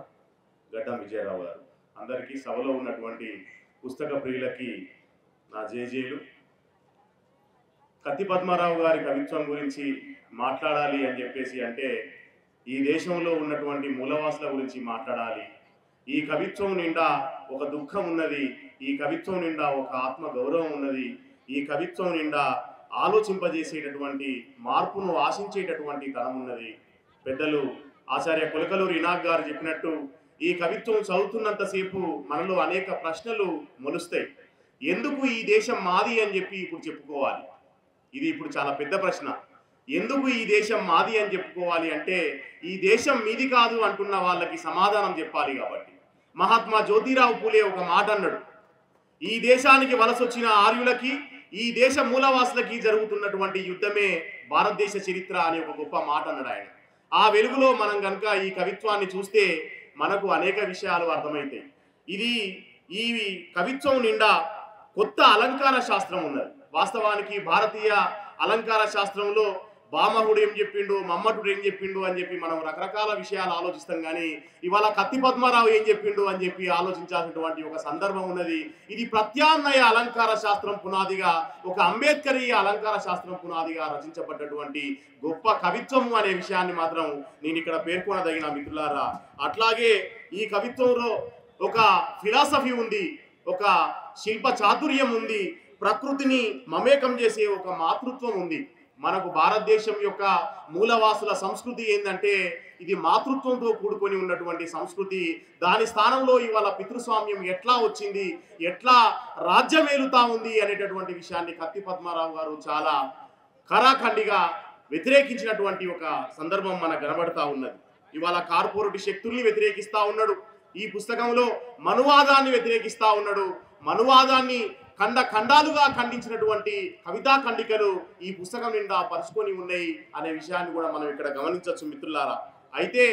గడ్డం విజయరావు గారు, అందరికీ సభలో ఉన్నటువంటి పుస్తక ప్రియులకి నా జేజేలు. కత్తి పద్మారావు గారి కవిత్వం గురించి మాట్లాడాలి అని చెప్పేసి అంటే ఈ దేశంలో ఉన్నటువంటి మూలవాసుల గురించి మాట్లాడాలి. ఈ కవిత్వం నిండా ఒక దుఃఖం ఉన్నది, ఈ కవిత్వం నిండా ఒక ఆత్మ గౌరవం ఉన్నది, ఈ కవిత్వం నిండా ఆలోచింపజేసేటటువంటి, మార్పును ఆశించేటటువంటి తనం ఉన్నది. పెద్దలు ఆచార్య కొలకలూరి వినాయక్ గారు చెప్పినట్టు ఈ కవిత్వం చదువుతున్నంతసేపు మనలో అనేక ప్రశ్నలు మొలుస్తాయి. ఎందుకు ఈ దేశం మాది అని చెప్పి ఇప్పుడు చెప్పుకోవాలి? ఇది ఇప్పుడు చాలా పెద్ద ప్రశ్న. ఎందుకు ఈ దేశం మాది అని చెప్పుకోవాలి అంటే ఈ దేశం మీది కాదు అంటున్న వాళ్ళకి సమాధానం చెప్పాలి. కాబట్టి మహాత్మా జ్యోతిరావు పూలే ఒక మాట అన్నాడు, ఈ దేశానికి వలసొచ్చిన ఆర్యులకి, ఈ దేశ మూలవాసులకి జరుగుతున్నటువంటి యుద్ధమే భారతదేశ చరిత్ర అనే ఒక గొప్ప మాట అన్నాడు ఆయన. ఆ వెలుగులో మనం కనుక ఈ కవిత్వాన్ని చూస్తే మనకు అనేక విషయాలు అర్థమవుతాయి. ఈ కవిత్వం నిండా కొత్త అలంకార శాస్త్రం ఉన్నది. వాస్తవానికి భారతీయ అలంకార శాస్త్రంలో బామహుడు ఏం చెప్పిండు, మమ్మటుడు ఏం చెప్పిండు అని చెప్పి మనం రకరకాల విషయాలు ఆలోచిస్తాం. కానీ ఇవాళ కత్తి పద్మారావు ఏం చెప్పిండు అని చెప్పి ఆలోచించాల్సినటువంటి ఒక సందర్భం ఉన్నది. ఇది ప్రత్యామ్నాయ అలంకార శాస్త్రం పునాదిగా, ఒక అంబేద్కరీయ అలంకార శాస్త్రం పునాదిగా రచించబడ్డటువంటి గొప్ప కవిత్వం అనే విషయాన్ని మాత్రం నేను ఇక్కడ పేర్కొనదగిన మిత్రులారా. అట్లాగే ఈ కవిత్వంలో ఒక ఫిలాసఫీ ఉంది, ఒక శిల్ప చాతుర్యం ఉంది, ప్రకృతిని మమేకం చేసే ఒక మాతృత్వం ఉంది. మనకు భారతదేశం యొక్క మూలవాసుల సంస్కృతి ఏంటంటే ఇది మాతృత్వంతో కూడుకొని ఉన్నటువంటి సంస్కృతి. దాని స్థానంలో ఇవాళ పితృస్వామ్యం ఎట్లా వచ్చింది, ఎట్లా రాజ్యమేలుతా ఉంది అనేటటువంటి విషయాన్ని కత్తి పద్మారావు గారు చాలా ఖరాఖండిగా వ్యతిరేకించినటువంటి ఒక సందర్భం మనకు కనబడతా ఉన్నది. ఇవాళ కార్పొరేట్ శక్తుల్ని వ్యతిరేకిస్తా ఉన్నాడు. ఈ పుస్తకంలో మనువాదాన్ని వ్యతిరేకిస్తా ఉన్నాడు. మనువాదాన్ని ఖండాలుగా ఖండించినటువంటి కవితా ఖండికలు ఈ పుస్తకం నిండా పరుచుకొని ఉన్నాయి అనే విషయాన్ని కూడా మనం ఇక్కడ గమనించవచ్చు మిత్రులారా. అయితే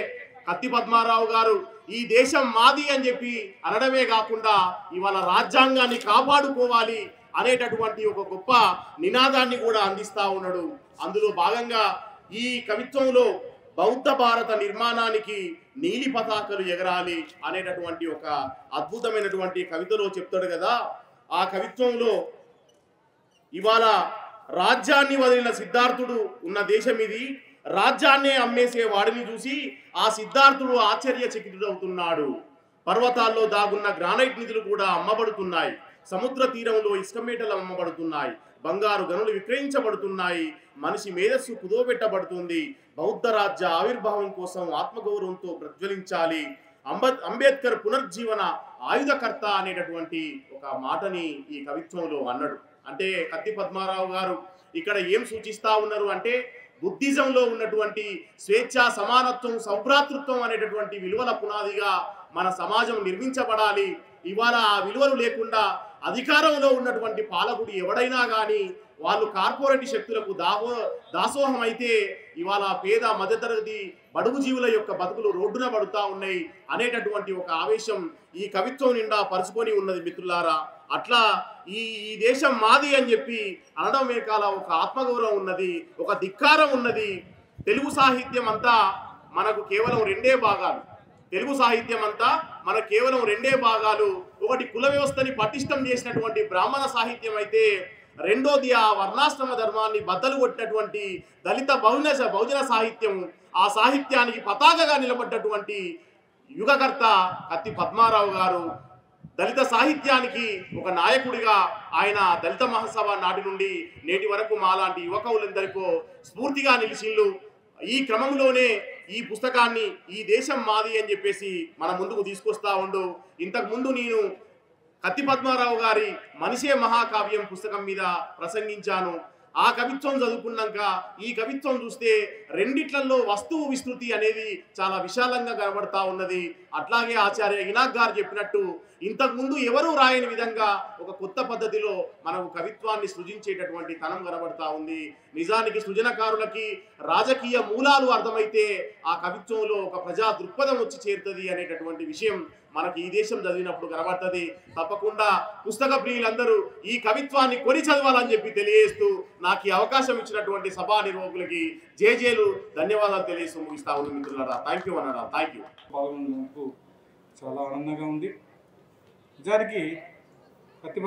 కత్తి పద్మారావు గారు ఈ దేశం మాది అని చెప్పి అనడమే కాకుండా ఇవాళ రాజ్యాంగాన్ని కాపాడుకోవాలి అనేటటువంటి ఒక గొప్ప నినాదాన్ని కూడా అందిస్తా ఉన్నాడు. అందులో భాగంగా ఈ కవిత్వంలో బౌద్ధ భారత నిర్మాణానికి నీలి పతాకలు ఎగరాలి అనేటటువంటి ఒక అద్భుతమైనటువంటి కవితలో చెప్తాడు కదా. ఆ కవిత్వంలో ఇవాళ రాజ్యాన్ని వదిలిన సిద్ధార్థుడు ఉన్న దేశం ఇది, రాజ్యాన్నే అమ్మేసే వాడిని చూసి ఆ సిద్ధార్థుడు ఆశ్చర్యచకితుడవుతున్నాడు. పర్వతాల్లో దాగున్న గ్రానైట్ నిధులు కూడా అమ్మబడుతున్నాయి, సముద్ర తీరంలో ఇసుక మేటలు అమ్మబడుతున్నాయి, బంగారు గనులు విక్రయించబడుతున్నాయి, మనిషి మేధస్సు కుదోబెట్టబడుతుంది. బౌద్ధ రాజ్య ఆవిర్భావం కోసం ఆత్మగౌరవంతో ప్రజ్వలించాలి. అంబేద్కర్ పునర్జీవన ఆయుధకర్త అనేటటువంటి ఒక మాటని ఈ కవిత్వంలో అన్నాడు. అంటే కత్తి పద్మారావు గారు ఇక్కడ ఏం సూచిస్తా ఉన్నారు అంటే బుద్ధిజంలో ఉన్నటువంటి స్వేచ్ఛ, సమానత్వం, సౌభ్రాతృత్వం అనేటటువంటి విలువల పునాదిగా మన సమాజం నిర్మించబడాలి. ఇవాళ ఆ విలువలు లేకుండా అధికారంలో ఉన్నటువంటి పాలకుడు ఎవడైనా కానీ వాళ్ళు కార్పొరేట్ శక్తులకు దాసోహం అయితే ఇవాళ పేద మధ్యతరగతి బడుగు జీవుల యొక్క బతుకులు రోడ్డున పడుతూ ఉన్నాయి అనేటటువంటి ఒక ఆవేశం ఈ కవిత్వం నిండా పరుచుకొని ఉన్నది మిత్రులారా. అట్లా ఈ దేశం మాది అని చెప్పి అనడం వెనకాల ఒక ఆత్మగౌరవం ఉన్నది, ఒక ధిక్కారం ఉన్నది. తెలుగు సాహిత్యం అంతా మనకు కేవలం రెండే భాగాలు. తెలుగు సాహిత్యం అంతా మనకు కేవలం రెండే భాగాలు. ఒకటి కుల వ్యవస్థని పటిష్టం చేసినటువంటి బ్రాహ్మణ సాహిత్యం అయితే, రెండోది ఆ వర్ణాశ్రమ ధర్మాన్ని బద్దలు కొట్టినటువంటి దళిత బహుజన సాహిత్యం. ఆ సాహిత్యానికి పతాకగా నిలబడ్డటువంటి యుగకర్త కత్తి పద్మారావు గారు. దళిత సాహిత్యానికి ఒక నాయకుడిగా ఆయన దళిత మహాసభ నాటి నుండి నేటి వరకు మాలాంటి యువకులందరికీ స్ఫూర్తిగా నిలిచిండ్రు. ఈ క్రమంలోనే ఈ పుస్తకాన్ని ఈ దేశం మాది అని చెప్పేసి మన ముందుకు తీసుకొస్తా ఉండు. ఇంతకుముందు నేను కత్తి పద్మారావు గారి మనిషే మహాకావ్యం పుస్తకం మీద ప్రసంగించాను. ఆ కవిత్వం చదువుకున్నాక ఈ కవిత్వం చూస్తే రెండిట్లలో వస్తువు విస్తృతి అనేది చాలా విశాలంగా కనబడతా ఉన్నది. అట్లాగే ఆచార్య ఇనాక్ గారు చెప్పినట్టు ఇంతకుముందు ఎవరూ రాయని విధంగా ఒక కొత్త పద్ధతిలో మనకు కవిత్వాన్ని సృజించేటటువంటి తనం కనబడతా ఉంది. నిజానికి సృజనకారులకి రాజకీయ మూలాలు అర్థమైతే ఆ కవిత్వంలో ఒక ప్రజా దృక్పథం వచ్చి చేరుతుంది అనేటటువంటి విషయం మనకి ఈ దేశం చదివినప్పుడు కనబడుతుంది. తప్పకుండా పుస్తక ప్రియులందరూ ఈ కవిత్వాన్ని కొని చదవాలని చెప్పి తెలియజేస్తూ నాకు ఈ అవకాశం ఇచ్చినటువంటి సభా నిర్వాహకులకి జేజేలు ధన్యవాదాలు తెలియజేస్తూ ముగిస్తా ఉన్నాను మిత్రులారా. థ్యాంక్ యూ అన్నారా. Thank you. పాల్గొన్నందుకు చాలా ఆనందంగా ఉంది. నిజానికి కత్తి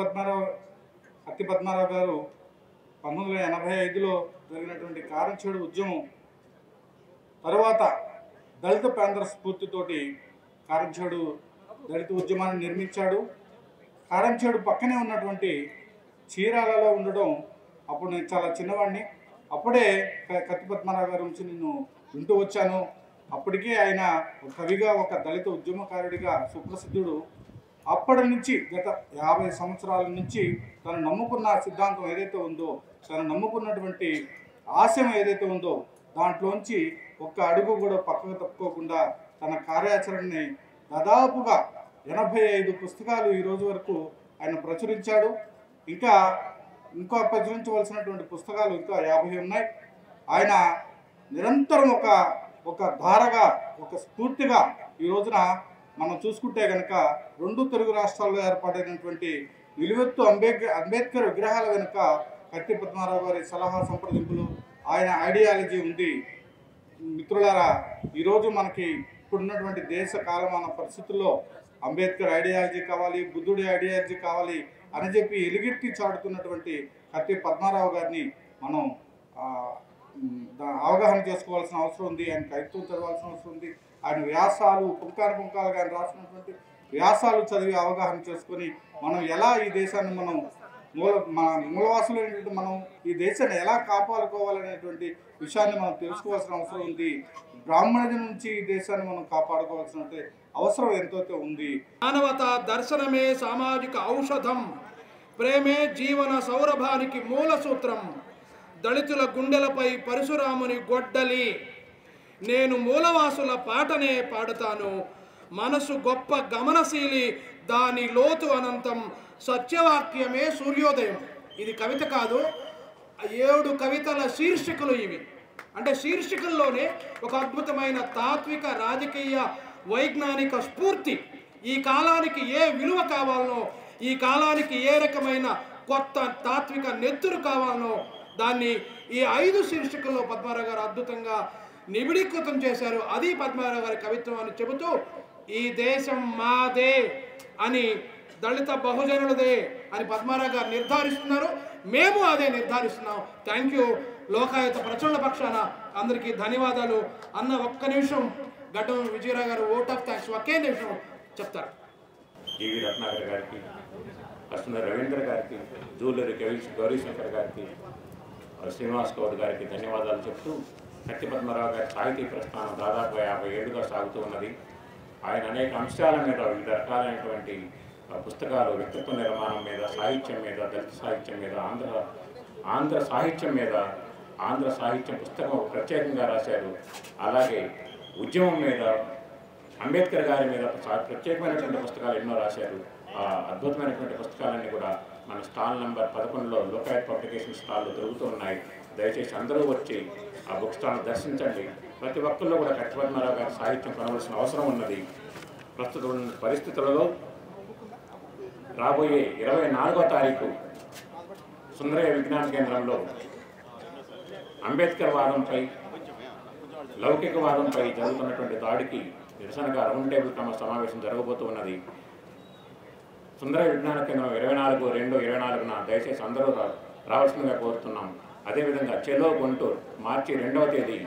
పద్మారావు గారు 1985లో జరిగినటువంటి కారంచేడు ఉద్యమం తర్వాత దళిత ప్రాంతర స్ఫూర్తితోటి కారంచేడు దళిత ఉద్యమాన్ని నిర్మించాడు. కారంచేడు పక్కనే ఉన్నటువంటి చీరాలలో ఉండడం, అప్పుడు నేను చాలా చిన్నవాడిని. అప్పుడే కత్తి పద్మారావు గారి నుంచి నేను వింటూ వచ్చాను. అప్పటికే ఆయన కవిగా, ఒక దళిత ఉద్యమకారుడిగా సుప్రసిద్ధుడు. అప్పటి నుంచి గత 50 సంవత్సరాల నుంచి తను నమ్ముకున్న సిద్ధాంతం ఏదైతే ఉందో, తను నమ్ముకున్నటువంటి ఆశయం ఏదైతే ఉందో దాంట్లోంచి ఒక్క అడుగు కూడా పక్కకు తప్పుకోకుండా తన కార్యాచరణని దాదాపుగా 85 పుస్తకాలు ఈ రోజు వరకు ఆయన ప్రచురించాడు. ఇంకా ప్రచురించవలసినటువంటి పుస్తకాలు ఇంకా 50 ఉన్నాయి. ఆయన నిరంతరం ఒక ధారగా, ఒక స్ఫూర్తిగా ఈ రోజున మనం చూసుకుంటే కనుక 2 తెలుగు రాష్ట్రాల్లో ఏర్పాటైనటువంటి నిలువెత్తు అంబేద్కర్ విగ్రహాల వెనుక కత్తి పద్మారావు గారి సలహా సంప్రదింపులు, ఆయన ఐడియాలజీ ఉంది. మిత్రులారా, ఈరోజు మనకి ఇప్పుడున్నటువంటి దేశ కాలమాన పరిస్థితుల్లో అంబేద్కర్ ఐడియాలజీ కావాలి, బుద్ధుడి ఐడియాలజీ కావాలి అని చెప్పి ఎలుగెత్తి చాటుతున్నటువంటి కత్తి పద్మారావు గారిని మనం అవగాహన చేసుకోవాల్సిన అవసరం ఉంది. ఆయన కవిత్వం చదవాల్సిన అవసరం ఉంది. ఆయన వ్యాసాలు పుంకాలుగా ఆయన రాసినటువంటి వ్యాసాలు చదివి అవగాహన చేసుకొని మనం ఎలా ఈ దేశాన్ని మన మూలవాసులైనటువంటి మనం ఈ దేశాన్ని ఎలా కాపాడుకోవాలనేటువంటి విషయాన్ని మనం తెలుసుకోవాల్సిన అవసరం ఉంది. బ్రాహ్మణుడి నుంచి ఈ దేశాన్ని మనం కాపాడుకోవాల్సిన అవసరం ఎంతో ఉంది. మానవతా దర్శనమే సామాజిక ఔషధం, ప్రేమే జీవన సౌరభానికి మూల సూత్రం, దళితుల గుండెలపై పరశురాముని గొడ్డలి, నేను మూలవాసుల పాటనే పాడుతాను, మనసు గొప్ప గమనశీలి, దాని లోతు అనంతం, సత్యవాక్యమే సూర్యోదయం. ఇది కవిత కాదు, 7 కవితల శీర్షికలు ఇవి. అంటే శీర్షికల్లోనే ఒక అద్భుతమైన తాత్విక, రాజకీయ, వైజ్ఞానిక స్ఫూర్తి. ఈ కాలానికి ఏ విలువ కావాలనో, ఈ కాలానికి ఏ రకమైన కొత్త తాత్విక నెత్తురు కావాలనో దాన్ని ఈ 5 శీర్షికల్లో పద్మారావు గారు అద్భుతంగా నిబిడీకృతం చేశారు. అది పద్మారావు గారి కవిత్వం అని చెబుతూ ఈ దేశం మాదే అని, దళిత బహుజనులదే అని పద్మారావు గారు నిర్ధారిస్తున్నారు. మేము అదే నిర్ధారిస్తున్నాం. Thank you. లోకాయుత ప్రచురణ పక్షాన అందరికీ ధన్యవాదాలు. అన్న ఒక్క నిమిషం గడ్డం విజయరావు గారు ఓట్ ఆఫ్ థ్యాంక్స్ ఒకే నిమిషం చెప్తారు. జీవి రత్నాకర్ గారికి, కృష్ణ రవీంద్ర గారికి, జూలరి గౌరీశంకర్ గారికి, శ్రీనివాస్ గౌడ్ గారికి ధన్యవాదాలు చెప్తూ, కత్తి పద్మారావు గారి సాహితీ ప్రస్థానం దాదాపు 50 ఏళ్లుగా సాగుతూ ఉన్నది. ఆయన అనేక అంశాల మీద వివిధ రకాలైనటువంటి పుస్తకాలు వ్యక్తిత్వ నిర్మాణం మీద, సాహిత్యం మీద, దళిత సాహిత్యం మీద, ఆంధ్ర సాహిత్యం మీద, ఆంధ్ర సాహిత్యం పుస్తకం ప్రత్యేకంగా రాశారు. అలాగే ఉద్యమం మీద, అంబేద్కర్ గారి మీద ప్రత్యేకమైనటువంటి పుస్తకాలు ఎన్నో రాశారు. ఆ అద్భుతమైనటువంటి పుస్తకాలన్నీ కూడా మన స్టాల్ నెంబర్ 11లో లోకాయత్ పబ్లికేషన్ స్టాల్లో దొరుకుతూ ఉన్నాయి. దయచేసి అందరూ వచ్చి ఆ బుక్ స్టాల్ను దర్శించండి. ప్రతి ఒక్కరిలో కూడా కత్తి పద్మారావు గారి సాహిత్యం కొనవలసిన అవసరం ఉన్నది. ప్రస్తుత పరిస్థితులలో రాబోయే 24వ తారీఖు సుందరయ్య విజ్ఞాన కేంద్రంలో అంబేద్కర్ వాదంపై, లౌకికవాదంపై జరుగుతున్నటువంటి దాడికి నిరసనగా రౌండ్ టేబుల్ సమావేశం జరగబోతూ ఉన్నది. సుందరయ్య విజ్ఞాన కేంద్రం 24/2/24న దయచేసి అందరూ రావాల్సిందిగా కోరుతున్నాం. అదేవిధంగా చెలో గుంటూరు మార్చి 2వ తేదీ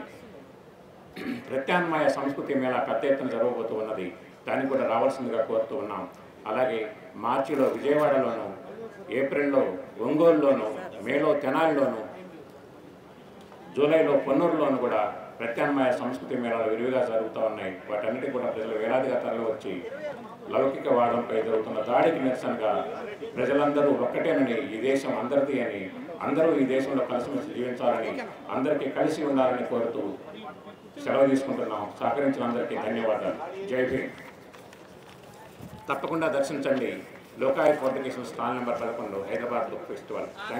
ప్రత్యామ్నాయ సంస్కృతి మేళా పెద్ద ఎత్తున జరగబోతూ ఉన్నది. దానికి కూడా రావాల్సిందిగా కోరుతూ ఉన్నాం. అలాగే మార్చిలో విజయవాడలోను, ఏప్రిల్లో ఒంగోలులోను, మేలో తెనాలిలోను, జూలైలో పొన్నూరులోను కూడా ప్రత్యామ్నాయ సంస్కృతి మేళాలు విరివిగా జరుగుతూ ఉన్నాయి. వాటన్నిటి కూడా ప్రజలు వేలాదిగా తరలివచ్చి లౌకికవాదంపై జరుగుతున్న దాడికి నిరసనగా ప్రజలందరూ ఒక్కటేనని, ఈ దేశం అందరిది అని, అందరూ ఈ దేశంలో కలిసిమెలిసి జీవించాలని, అందరికీ కలిసి ఉండాలని కోరుతూ సెలవు తీసుకుంటున్నాం. సహకరించిన అందరికీ ధన్యవాదాలు. జై భీమ్. తప్పకుండా దర్శించండి Lokayat publication stall number 11 Hyderabad book festival. Thank